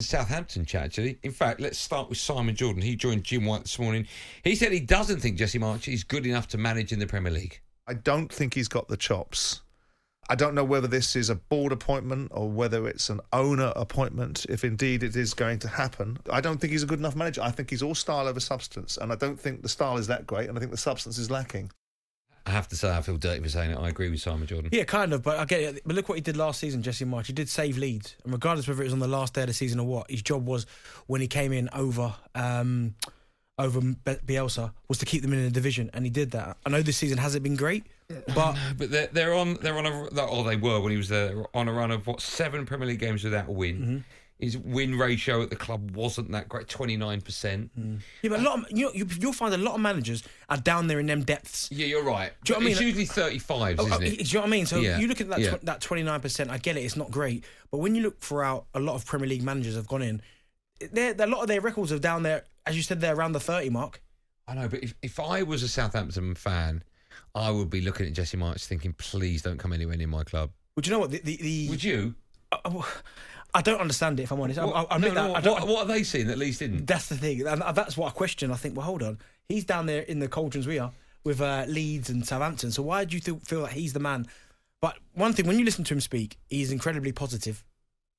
Southampton chat, actually. In fact, let's start with Simon Jordan. He joined Jim White this morning. He said he doesn't think Jesse Marsch is good enough to manage in the Premier League. I don't think he's got the chops. I don't know whether this is a board appointment or whether it's an owner appointment, if indeed it is going to happen. I don't think he's a good enough manager. I think he's all style over substance, and I don't think the style is that great, and I think the substance is lacking. I have to say, I feel dirty for saying it. I agree with Simon Jordan. Yeah, kind of, but I get it. But look what he did last season, Jesse Marsch. He did save Leeds, and regardless whether it was on the last day of the season or what, his job was when he came in over Bielsa was to keep them in the division, and he did that. I know this season hasn't been great, but they're on they were when he was there on a run of 7 Premier League games without a win. Mm-hmm. His win ratio at the club wasn't that great, 29%. Yeah, but you'll find a lot of managers are down there in them depths. Yeah, you're right. Do you know what I mean? It's usually 35s, isn't it? Do you know what I mean? So Yeah. you look at that 29%. I get it; it's not great, but when you look throughout, a lot of Premier League managers have gone in. A lot of their records are down there, as you said, they're around the 30 mark. I know, but if I was a Southampton fan, I would be looking at Jesse Marsch thinking, please don't come anywhere near my club. Well, do you know what? Would you? I don't understand it, if I'm honest. What are they seeing that Leeds didn't? That's the thing. And that's what I question. I think, well, hold on. He's down there in the cauldrons we are with Leeds and Southampton. So why do you feel that he's the man? But one thing, when you listen to him speak, he's incredibly positive.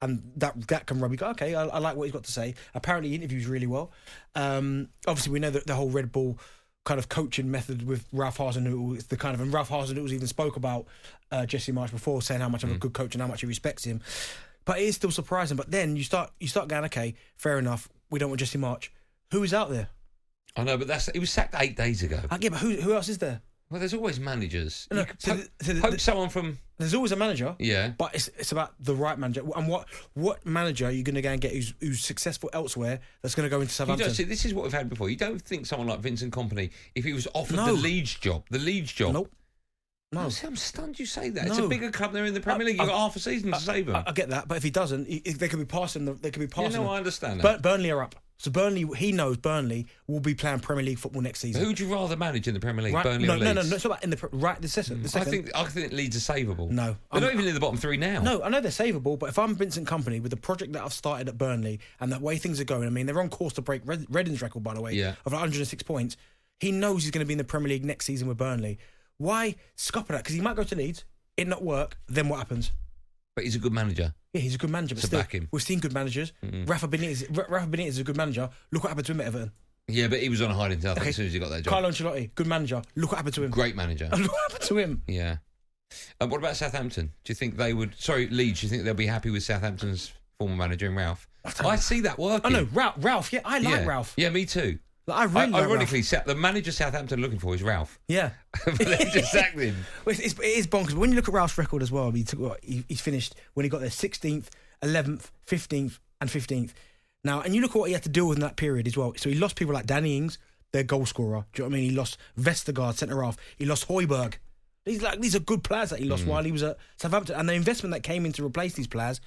And that can rub you. Go, okay, I like what he's got to say. Apparently, he interviews really well. Obviously, we know that the whole Red Bull kind of coaching method with Ralph Hasenhuttl is the kind of, and Ralph Hasenhuttl even spoke about Jesse Marsch before, saying how much of a good coach and how much he respects him. But it is still surprising. But then you start going, okay, fair enough. We don't want Jesse Marsch. Who is out there? I know, but he was sacked 8 days ago. Yeah, but who else is there? Well, there's always managers. No, Hope someone from... There's always a manager. Yeah. But it's about the right manager. And what manager are you going to go and get who's successful elsewhere that's going to go into Southampton? You don't see, this is what we've had before. You don't think someone like Vincent Kompany, if he was offered the Leeds job... Nope. No. I'm stunned you say that. No. It's a bigger club. They're in the Premier League. You've got half a season to save them. I get that. But if he doesn't, they could be passing them. I understand that. Burnley are up. So Burnley, he knows Burnley will be playing Premier League football next season. Who would you rather manage in the Premier League, right? Burnley or Leeds? No. It's not about the second. I think Leeds are savable. No. They're not even in the bottom 3 now. No, I know they're savable, but if I'm Vincent Kompany with the project that I've started at Burnley and the way things are going, I mean, they're on course to break Reading's record, by the way, of 106 points. He knows he's going to be in the Premier League next season with Burnley. Why scupper that? Because he might go to Leeds, it not work, then what happens? But he's a good manager. Yeah, he's a good manager. But still, back him. We've seen good managers. Rafa Benitez is a good manager. Look what happened to him at Everton. Yeah, but he was on a hiding tail as soon as he got that job. Carlo Ancelotti, good manager. Look what happened to him. Great manager. Look what happened to him. Yeah. What about Southampton? Do you think they would... Sorry, Leeds, do you think they'll be happy with Southampton's former manager in Ralph? I see that working. I know, Ralph. Yeah, I like Ralph. Yeah, me too. Ironically, the manager Southampton are looking for is Ralph. Yeah. But they just sacked him. It is bonkers. But when you look at Ralph's record as well, he's finished when he got there 16th, 11th, 15th and 15th. Now, and you look at what he had to deal with in that period as well. So he lost people like Danny Ings, their goal scorer. Do you know what I mean? He lost Vestergaard, centre-half. He lost Højbjerg. These are good players that he lost while he was at Southampton. And the investment that came in to replace these players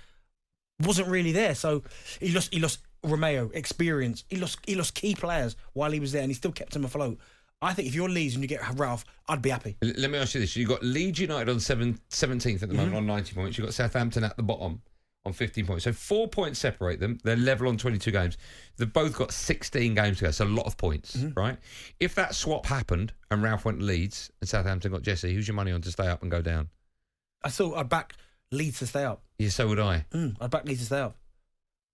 wasn't really there. So he lost Romeo, experience. He lost key players while he was there, and he still kept them afloat. I think if you're Leeds and you get Ralph, I'd be happy. Let me ask you this. You've got Leeds United on 17th at the moment on 90 points. You've got Southampton at the bottom on 15 points. So 4 points separate them. They're level on 22 games. They've both got 16 games to go, so a lot of points, right? If that swap happened and Ralph went to Leeds and Southampton got Jesse, who's your money on to stay up and go down? I'd back Leeds to stay up. Yeah, so would I. I'd back Leeds to stay up.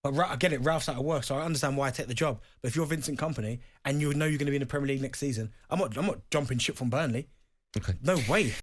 But I get it, Ralph's out of work, so I understand why I take the job. But if you're Vincent Kompany and you know you're going to be in the Premier League next season, I'm not jumping ship from Burnley. Okay. No way.